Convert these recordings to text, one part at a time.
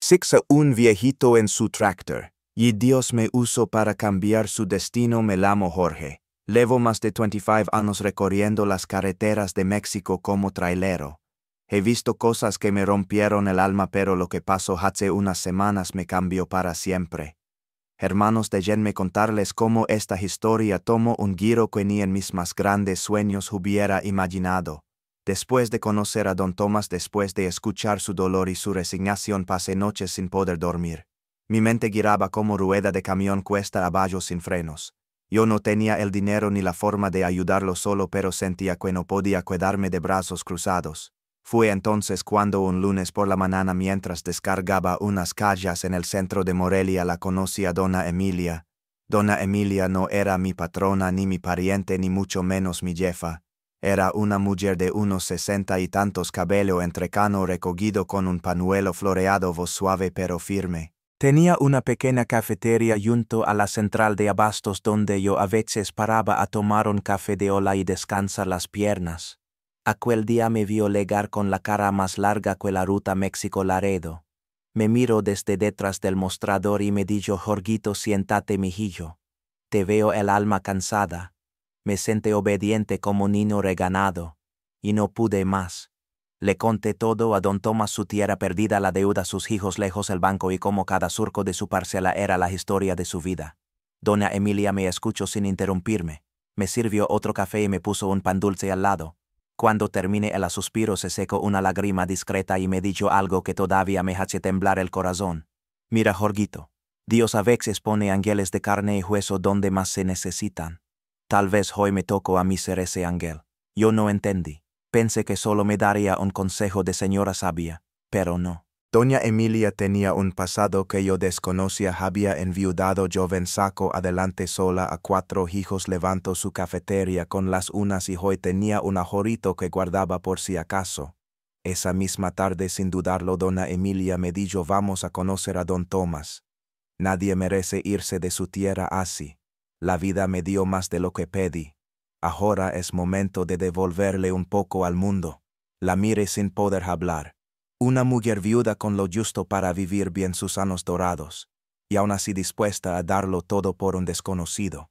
Sixa un viejito en su tractor, y Dios me usó para cambiar su destino. Me llamo Jorge. Llevo más de 25 años recorriendo las carreteras de México como trailero. He visto cosas que me rompieron el alma, pero lo que pasó hace unas semanas me cambió para siempre. Hermanos, déjenme contarles cómo esta historia tomó un giro que ni en mis más grandes sueños hubiera imaginado. Después de conocer a don Tomás, después de escuchar su dolor y su resignación, pasé noches sin poder dormir. Mi mente giraba como rueda de camión cuesta abajo sin frenos. Yo no tenía el dinero ni la forma de ayudarlo solo, pero sentía que no podía quedarme de brazos cruzados. Fue entonces cuando un lunes por la mañana, mientras descargaba unas calles en el centro de Morelia, la conocí a dona Emilia. Dona Emilia no era mi patrona ni mi pariente, ni mucho menos mi jefa. Era una mujer de unos 60 y tantos, cabello entrecano recogido con un pañuelo floreado, voz suave pero firme. Tenía una pequeña cafetería junto a la central de abastos donde yo a veces paraba a tomar un café de ola y descansar las piernas. Aquel día me vio llegar con la cara más larga que la ruta México-Laredo. Me miró desde detrás del mostrador y me dijo: Jorgito, siéntate, mijillo. Te veo el alma cansada. Me senté obediente como niño regañado. Y no pude más. Le conté todo a don Tomás: su tierra perdida, la deuda, sus hijos lejos, el banco, y cómo cada surco de su parcela era la historia de su vida. Doña Emilia me escuchó sin interrumpirme. Me sirvió otro café y me puso un pan dulce al lado. Cuando terminé el suspiro, se secó una lágrima discreta y me dijo algo que todavía me hace temblar el corazón. Mira, Jorgito, Dios a veces pone ángeles de carne y hueso donde más se necesitan. Tal vez hoy me tocó a mí ser ese ángel. Yo no entendí. Pensé que solo me daría un consejo de señora sabia, pero no. Doña Emilia tenía un pasado que yo desconocía. Había enviudado joven, sacó adelante sola a 4 hijos, levantó su cafetería con las unas y hoy tenía un ajorito que guardaba por si acaso. Esa misma tarde, sin dudarlo, dona Emilia me dijo: vamos a conocer a don Tomás. Nadie merece irse de su tierra así. La vida me dio más de lo que pedí. Ahora es momento de devolverle un poco al mundo. La miré sin poder hablar. Una mujer viuda con lo justo para vivir bien sus años dorados, y aún así dispuesta a darlo todo por un desconocido.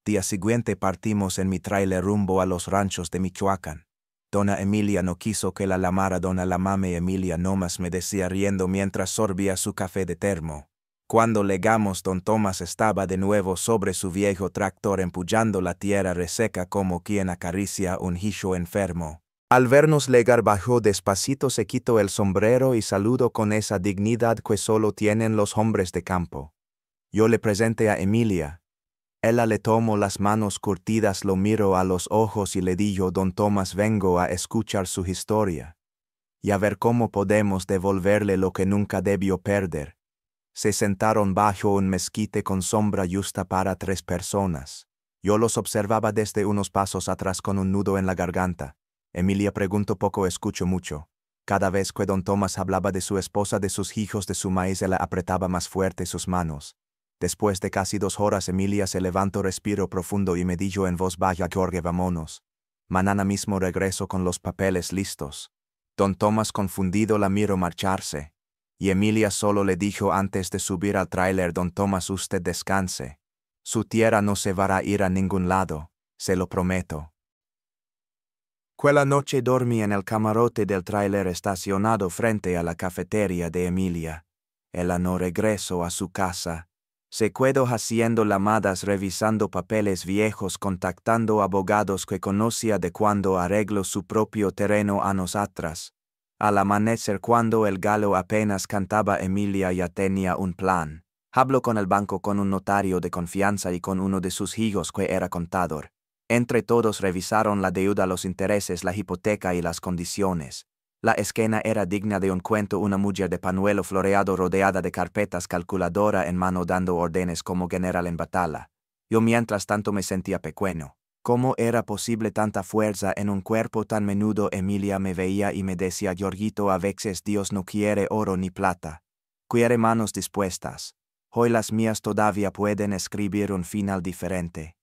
Día siguiente partimos en mi trailer rumbo a los ranchos de Michoacán. Dona Emilia no quiso que la llamara dona la mame Emilia, nomás me decía riendo mientras sorbía su café de termo. Cuando llegamos, don Tomás estaba de nuevo sobre su viejo tractor empullando la tierra reseca como quien acaricia un hijo enfermo. Al vernos llegar, bajó despacito, se quitó el sombrero y saludó con esa dignidad que solo tienen los hombres de campo. Yo le presenté a Emilia. Ella le tomó las manos curtidas, lo miró a los ojos y le dijo: don Tomás, vengo a escuchar su historia y a ver cómo podemos devolverle lo que nunca debió perder. Se sentaron bajo un mezquite con sombra justa para 3 personas. Yo los observaba desde unos pasos atrás con un nudo en la garganta. Emilia preguntó poco, escuchó mucho. Cada vez que don Tomás hablaba de su esposa, de sus hijos, de su maíz, ella apretaba más fuerte sus manos. Después de casi 2 horas, Emilia se levantó, respiró profundo y me dijo en voz baja: Jorge, vámonos. Mañana mismo regreso con los papeles listos. Don Tomás, confundido, la miró marcharse. Y Emilia solo le dijo antes de subir al tráiler: don Tomás, usted descanse. Su tierra no se va a ir a ningún lado, se lo prometo. Aquella noche dormí en el camarote del tráiler estacionado frente a la cafetería de Emilia. Ella no regresó a su casa. Se quedó haciendo llamadas, revisando papeles viejos, contactando abogados que conocía de cuando arregló su propio terreno años atrás. Al amanecer, cuando el gallo apenas cantaba, Emilia ya tenía un plan. Habló con el banco, con un notario de confianza y con uno de sus hijos que era contador. Entre todos revisaron la deuda, los intereses, la hipoteca y las condiciones. La escena era digna de un cuento: una mujer de pañuelo floreado rodeada de carpetas, calculadora en mano, dando órdenes como general en batalla. Yo mientras tanto me sentía pequeño. ¿Cómo era posible tanta fuerza en un cuerpo tan menudo? Emilia me veía y me decía: Jorgito, a veces Dios no quiere oro ni plata. Quiere manos dispuestas. Hoy las mías todavía pueden escribir un final diferente.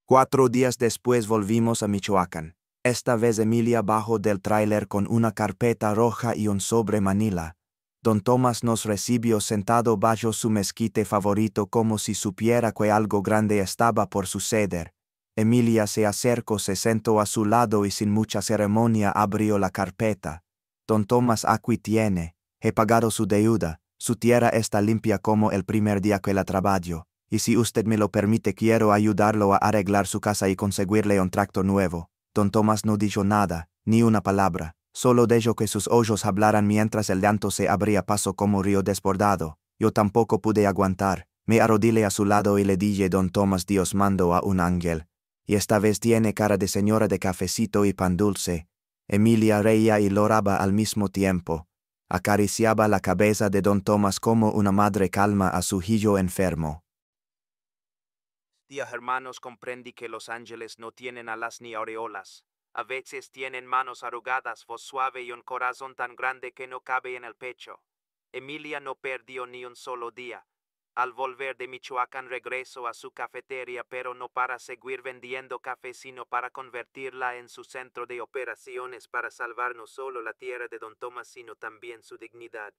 4 días después volvimos a Michoacán. Esta vez Emilia bajó del tráiler con una carpeta roja y un sobre Manila. Don Tomás nos recibió sentado bajo su mezquite favorito como si supiera que algo grande estaba por suceder. Emilia se acercó, se sentó a su lado y sin mucha ceremonia abrió la carpeta. Don Tomás, aquí tiene. He pagado su deuda. Su tierra está limpia como el primer día que la trabajo. Y si usted me lo permite, quiero ayudarlo a arreglar su casa y conseguirle un tractor nuevo. Don Tomás no dijo nada, ni una palabra. Solo dejó que sus ojos hablaran mientras el llanto se abría paso como río desbordado. Yo tampoco pude aguantar. Me arrodillé a su lado y le dije: Don Tomás, Dios mandó a un ángel. Y esta vez tiene cara de señora de cafecito y pan dulce. Emilia reía y lloraba al mismo tiempo. Acariciaba la cabeza de Don Tomás como una madre calma a su hijo enfermo. Hermanos, comprendí que los ángeles no tienen alas ni aureolas. A veces tienen manos arrugadas, voz suave y un corazón tan grande que no cabe en el pecho. Emilia no perdió ni un solo día. Al volver de Michoacán regresó a su cafetería, pero no para seguir vendiendo café, sino para convertirla en su centro de operaciones para salvar no solo la tierra de Don Tomás, sino también su dignidad.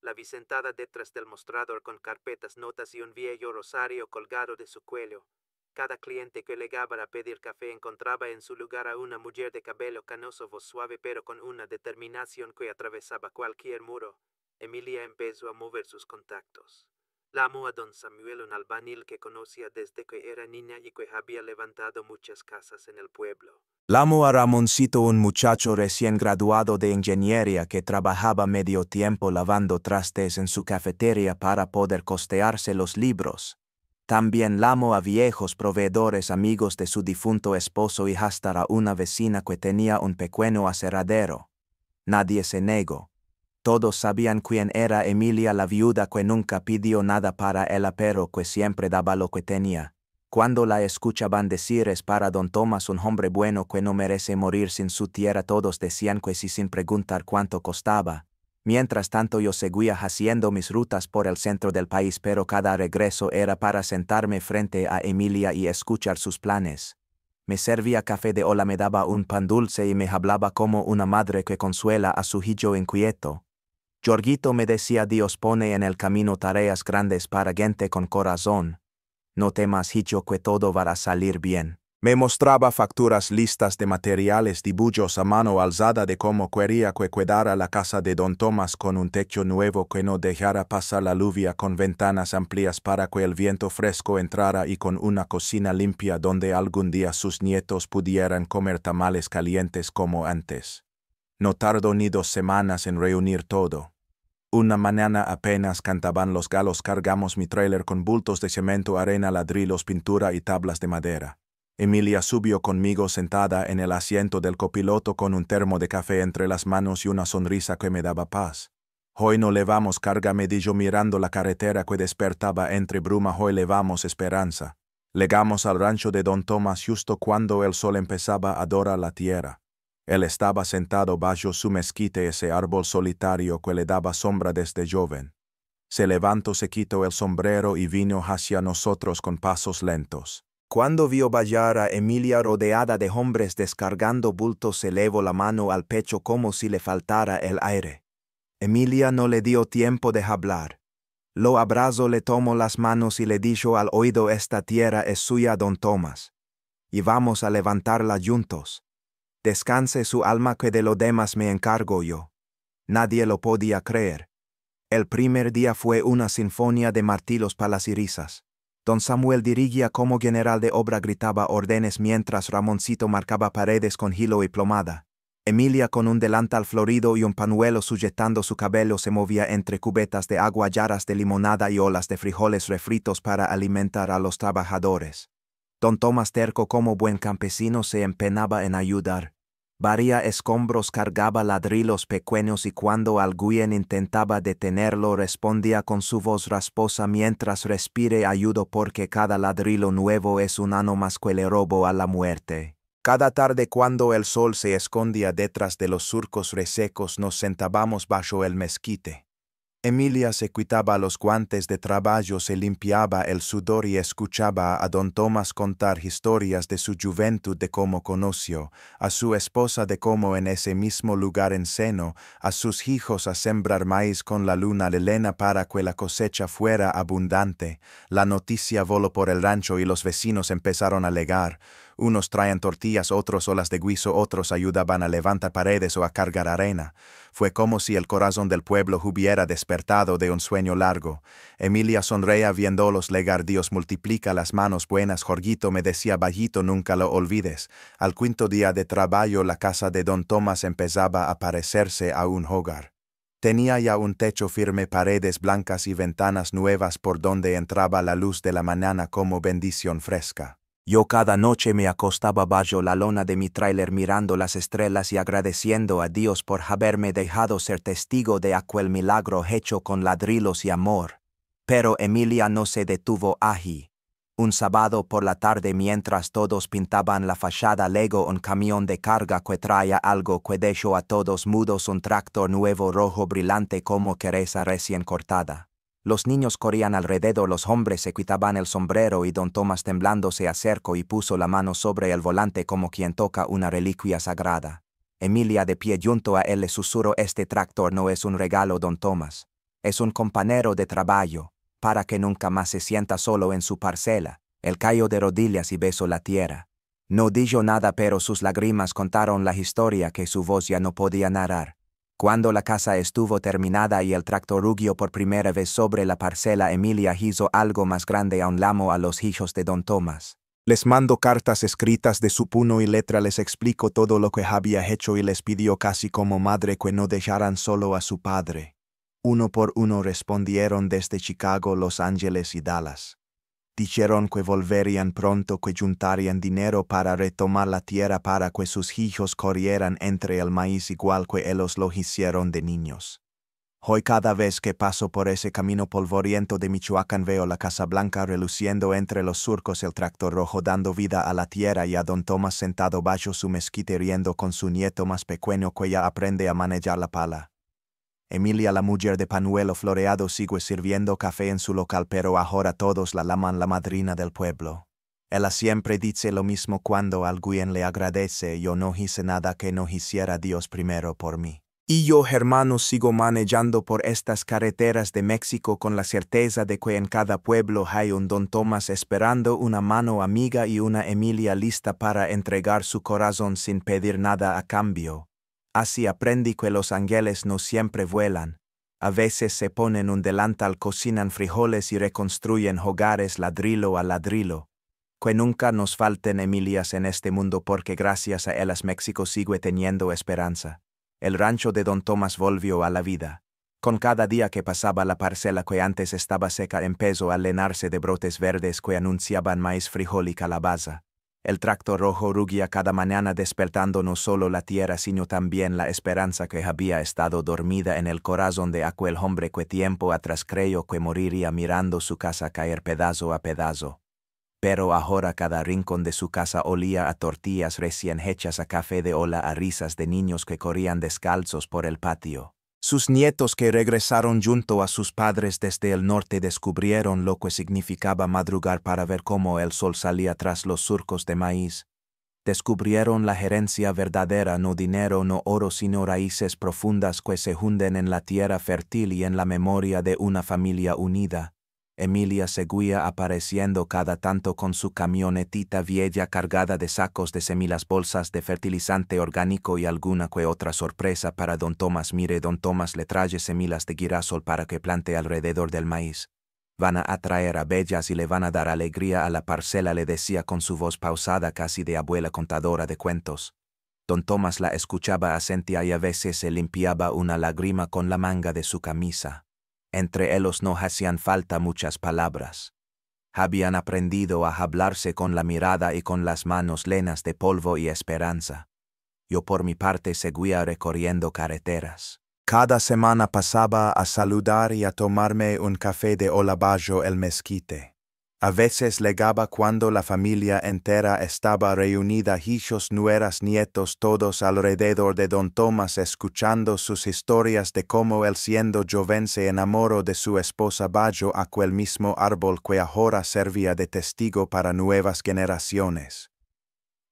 La vi sentada detrás del mostrador con carpetas, notas y un viejo rosario colgado de su cuello. Cada cliente que llegaba a pedir café encontraba en su lugar a una mujer de cabello canoso, voz suave, pero con una determinación que atravesaba cualquier muro. Emilia empezó a mover sus contactos. Llamó a don Samuel, un albañil que conocía desde que era niña y que había levantado muchas casas en el pueblo. Llamó a Ramoncito, un muchacho recién graduado de ingeniería que trabajaba medio tiempo lavando trastes en su cafetería para poder costearse los libros. También llamó a viejos proveedores amigos de su difunto esposo y hasta a una vecina que tenía un pequeño aserradero. Nadie se negó. Todos sabían quién era Emilia, la viuda que nunca pidió nada para ella, pero que siempre daba lo que tenía. Cuando la escuchaban decir: es para Don Tomás, un hombre bueno que no merece morir sin su tierra, todos decían que sí, sin preguntar cuánto costaba. Mientras tanto yo seguía haciendo mis rutas por el centro del país, pero cada regreso era para sentarme frente a Emilia y escuchar sus planes. Me servía café de ola, me daba un pan dulce y me hablaba como una madre que consuela a su hijo inquieto. Jorgito me decía: Dios pone en el camino tareas grandes para gente con corazón. No temas, hijo, que todo va a salir bien. Me mostraba facturas, listas de materiales, dibujos a mano alzada de cómo quería que quedara la casa de Don Tomás, con un techo nuevo que no dejara pasar la lluvia, con ventanas amplias para que el viento fresco entrara y con una cocina limpia donde algún día sus nietos pudieran comer tamales calientes como antes. No tardó ni 2 semanas en reunir todo. Una mañana, apenas cantaban los gallos, cargamos mi tráiler con bultos de cemento, arena, ladrillos, pintura y tablas de madera. Emilia subió conmigo, sentada en el asiento del copiloto con un termo de café entre las manos y una sonrisa que me daba paz. Hoy no le vamos carga, me dijo mirando la carretera que despertaba entre bruma. Hoy le vamos esperanza. Llegamos al rancho de Don Tomás justo cuando el sol empezaba a dorar la tierra. Él estaba sentado bajo su mezquite, ese árbol solitario que le daba sombra desde joven. Se levantó, se quitó el sombrero y vino hacia nosotros con pasos lentos. Cuando vio bajar a Emilia rodeada de hombres descargando bultos, se elevó la mano al pecho como si le faltara el aire. Emilia no le dio tiempo de hablar. Lo abrazó, le tomó las manos y le dijo al oído: esta tierra es suya, Don Tomás. Y vamos a levantarla juntos. Descanse su alma, que de lo demás me encargo yo. Nadie lo podía creer. El primer día fue una sinfonía de martillos, palas y risas. Don Samuel dirigía como general de obra, gritaba órdenes mientras Ramoncito marcaba paredes con hilo y plomada. Emilia, con un delantal florido y un pañuelo sujetando su cabello, se movía entre cubetas de agua, jarras de limonada y olas de frijoles refritos para alimentar a los trabajadores. Don Tomás, terco como buen campesino, se empeñaba en ayudar. Barría escombros, cargaba ladrillos pequeños y cuando alguien intentaba detenerlo respondía con su voz rasposa: mientras respire ayudo, porque cada ladrillo nuevo es un ano más que le robo a la muerte. Cada tarde, cuando el sol se escondía detrás de los surcos resecos, nos sentábamos bajo el mezquite. Emilia se quitaba los guantes de trabajo, se limpiaba el sudor y escuchaba a don Tomás contar historias de su juventud, de cómo conoció a su esposa, de cómo en ese mismo lugar en seno a sus hijos a sembrar maíz con la luna llena para que la cosecha fuera abundante. La noticia voló por el rancho y los vecinos empezaron a alegar. Unos traían tortillas, otros olas de guiso, otros ayudaban a levantar paredes o a cargar arena. Fue como si el corazón del pueblo hubiera despertado de un sueño largo. Emilia sonreía viéndolos legar. Dios multiplica las manos buenas, Jorgito me decía bajito, nunca lo olvides. Al quinto día de trabajo la casa de don Tomás empezaba a parecerse a un hogar. Tenía ya un techo firme, paredes blancas y ventanas nuevas por donde entraba la luz de la mañana como bendición fresca. Yo cada noche me acostaba bajo la lona de mi tráiler mirando las estrellas y agradeciendo a Dios por haberme dejado ser testigo de aquel milagro hecho con ladrillos y amor. Pero Emilia no se detuvo allí. Un sábado por la tarde, mientras todos pintaban la fachada, llegó un camión de carga que traía algo que dejó a todos mudos, un tractor nuevo rojo brillante como cereza recién cortada. Los niños corrían alrededor, los hombres se quitaban el sombrero y don Tomás temblando se acercó y puso la mano sobre el volante como quien toca una reliquia sagrada. Emilia de pie junto a él le susurró: este tractor no es un regalo, don Tomás. Es un compañero de trabajo, para que nunca más se sienta solo en su parcela. Él cayó de rodillas y besó la tierra. No dijo nada, pero sus lágrimas contaron la historia que su voz ya no podía narrar. Cuando la casa estuvo terminada y el tractor rugió por primera vez sobre la parcela, Emilia hizo algo más grande aún. Llamó a los hijos de don Tomás. Les mandó cartas escritas de su puño y letra, les explicó todo lo que había hecho y les pidió casi como madre que no dejaran solo a su padre. Uno por uno respondieron desde Chicago, Los Ángeles y Dallas. Dijeron que volverían pronto, que juntarían dinero para retomar la tierra para que sus hijos corrieran entre el maíz igual que ellos lo hicieron de niños. Hoy cada vez que paso por ese camino polvoriento de Michoacán veo la Casa Blanca reluciendo entre los surcos, el tractor rojo dando vida a la tierra y a don Tomás sentado bajo su mezquite riendo con su nieto más pequeño que ya aprende a manejar la pala. Emilia, la mujer de pañuelo floreado, sigue sirviendo café en su local, pero ahora todos la llaman la madrina del pueblo. Ella siempre dice lo mismo cuando alguien le agradece: yo no hice nada que no hiciera Dios primero por mí. Y yo, hermano, sigo manejando por estas carreteras de México con la certeza de que en cada pueblo hay un don Tomás esperando una mano amiga y una Emilia lista para entregar su corazón sin pedir nada a cambio. Así aprendí que los ángeles no siempre vuelan. A veces se ponen un delantal, cocinan frijoles y reconstruyen hogares ladrillo a ladrillo. Que nunca nos falten Emilias en este mundo, porque gracias a ellas México sigue teniendo esperanza. El rancho de don Tomás volvió a la vida. Con cada día que pasaba, la parcela que antes estaba seca empezó a llenarse de brotes verdes que anunciaban maíz, frijol y calabaza. El tractor rojo rugía cada mañana, despertando no solo la tierra sino también la esperanza que había estado dormida en el corazón de aquel hombre que tiempo atrás creyó que moriría mirando su casa caer pedazo a pedazo. Pero ahora cada rincón de su casa olía a tortillas recién hechas, a café de ola, a risas de niños que corrían descalzos por el patio. Sus nietos que regresaron junto a sus padres desde el norte descubrieron lo que significaba madrugar para ver cómo el sol salía tras los surcos de maíz. Descubrieron la herencia verdadera, no dinero, no oro, sino raíces profundas que se hunden en la tierra fértil y en la memoria de una familia unida. Emilia seguía apareciendo cada tanto con su camionetita vieja cargada de sacos de semillas, bolsas de fertilizante orgánico y alguna que otra sorpresa para don Tomás. Mire, don Tomás le trae semillas de girasol para que plante alrededor del maíz. Van a atraer abejas y le van a dar alegría a la parcela, le decía con su voz pausada casi de abuela contadora de cuentos. Don Tomás la escuchaba, asentía y a veces se limpiaba una lágrima con la manga de su camisa. Entre ellos no hacían falta muchas palabras. Habían aprendido a hablarse con la mirada y con las manos llenas de polvo y esperanza. Yo por mi parte seguía recorriendo carreteras. Cada semana pasaba a saludar y a tomarme un café de ola bajo el mezquite. A veces legaba cuando la familia entera estaba reunida, hijos, nueras, nietos, todos alrededor de don Tomás escuchando sus historias de cómo él siendo joven se enamoró de su esposa bajo aquel mismo árbol que ahora servía de testigo para nuevas generaciones.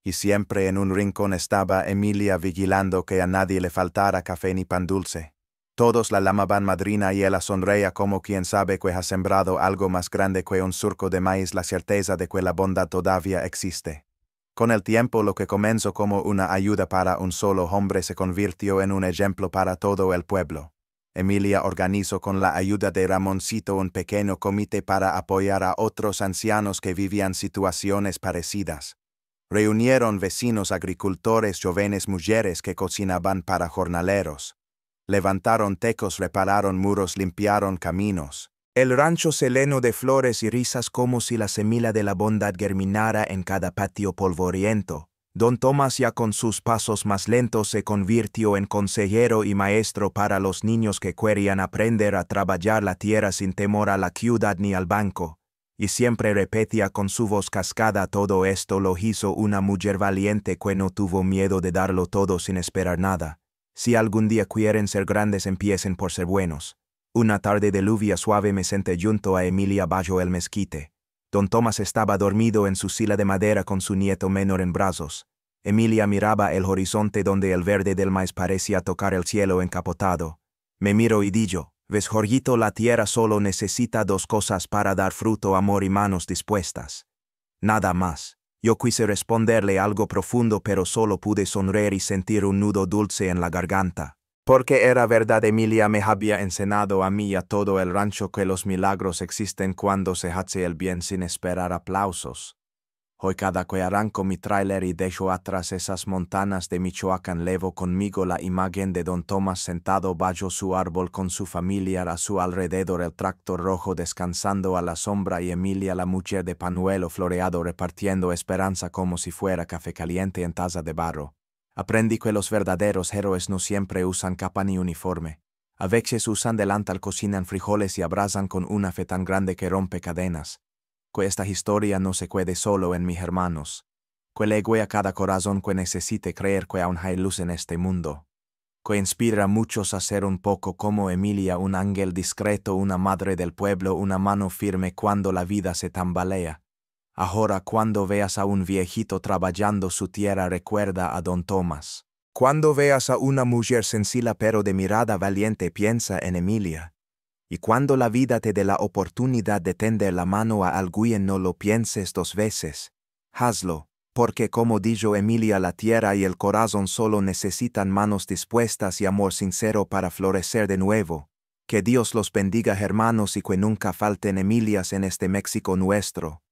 Y siempre en un rincón estaba Emilia vigilando que a nadie le faltara café ni pan dulce. Todos la llamaban madrina y ella sonreía como quien sabe que ha sembrado algo más grande que un surco de maíz, la certeza de que la bondad todavía existe. Con el tiempo lo que comenzó como una ayuda para un solo hombre se convirtió en un ejemplo para todo el pueblo. Emilia organizó con la ayuda de Ramoncito un pequeño comité para apoyar a otros ancianos que vivían situaciones parecidas. Reunieron vecinos, agricultores, jóvenes, mujeres que cocinaban para jornaleros. Levantaron tecos, repararon muros, limpiaron caminos. El rancho se llenó de flores y risas como si la semilla de la bondad germinara en cada patio polvoriento. Don Tomás, ya con sus pasos más lentos, se convirtió en consejero y maestro para los niños que querían aprender a trabajar la tierra sin temor a la ciudad ni al banco. Y siempre repetía con su voz cascada: todo esto lo hizo una mujer valiente que no tuvo miedo de darlo todo sin esperar nada. Si algún día quieren ser grandes, empiecen por ser buenos. Una tarde de lluvia suave me senté junto a Emilia bajo el mezquite. Don Tomás estaba dormido en su silla de madera con su nieto menor en brazos. Emilia miraba el horizonte donde el verde del maíz parecía tocar el cielo encapotado. Me miró y dijo: ¿Ves, Jorgito? La tierra solo necesita dos cosas para dar fruto: amor y manos dispuestas. Nada más. Yo quise responderle algo profundo, pero solo pude sonreír y sentir un nudo dulce en la garganta. Porque era verdad, Emilia me había enseñado a mí y a todo el rancho que los milagros existen cuando se hace el bien sin esperar aplausos. Hoy cada que arranco mi tráiler y dejo atrás esas montañas de Michoacán, llevo conmigo la imagen de don Tomás sentado bajo su árbol con su familia a su alrededor, el tractor rojo descansando a la sombra y Emilia, la mujer de pañuelo floreado, repartiendo esperanza como si fuera café caliente en taza de barro. Aprendí que los verdaderos héroes no siempre usan capa ni uniforme. A veces usan delantal, cocinan frijoles y abrazan con una fe tan grande que rompe cadenas. Que esta historia no se quede solo en mis hermanos. Que legue a cada corazón que necesite creer que aún hay luz en este mundo. Que inspira a muchos a ser un poco como Emilia, un ángel discreto, una madre del pueblo, una mano firme cuando la vida se tambalea. Ahora, cuando veas a un viejito trabajando su tierra, recuerda a don Tomás. Cuando veas a una mujer sencilla pero de mirada valiente, piensa en Emilia. Y cuando la vida te dé la oportunidad de tender la mano a alguien, no lo pienses dos veces. Hazlo, porque como dijo Emilia, la tierra y el corazón solo necesitan manos dispuestas y amor sincero para florecer de nuevo. Que Dios los bendiga, hermanos, y que nunca falten Emilias en este México nuestro.